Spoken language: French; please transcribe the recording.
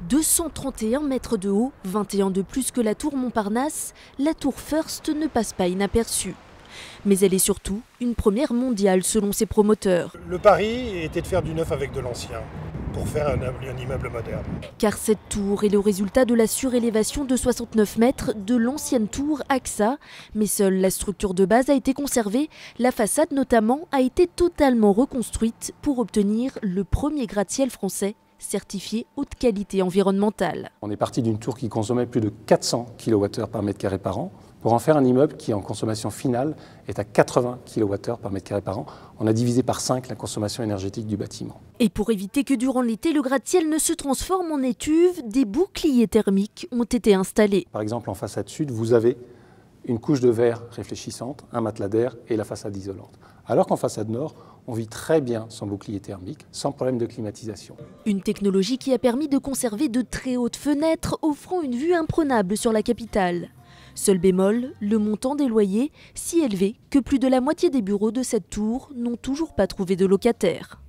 231 mètres de haut, 21 de plus que la tour Montparnasse, la tour First ne passe pas inaperçue. Mais elle est surtout une première mondiale selon ses promoteurs. Le pari était de faire du neuf avec de l'ancien pour faire un immeuble moderne. Car cette tour est le résultat de la surélévation de 69 mètres de l'ancienne tour AXA. Mais seule la structure de base a été conservée. La façade notamment a été totalement reconstruite pour obtenir le premier gratte-ciel français certifié haute qualité environnementale. On est parti d'une tour qui consommait plus de 400 kWh par mètre carré par an pour en faire un immeuble qui, en consommation finale, est à 80 kWh par mètre carré par an. On a divisé par 5 la consommation énergétique du bâtiment. Et pour éviter que durant l'été, le gratte-ciel ne se transforme en étuve, des boucliers thermiques ont été installés. Par exemple, en façade sud, vous avez une couche de verre réfléchissante, un matelas d'air et la façade isolante. Alors qu'en façade nord, on vit très bien sans bouclier thermique, sans problème de climatisation. Une technologie qui a permis de conserver de très hautes fenêtres, offrant une vue imprenable sur la capitale. Seul bémol, le montant des loyers, si élevé que plus de la moitié des bureaux de cette tour n'ont toujours pas trouvé de locataires.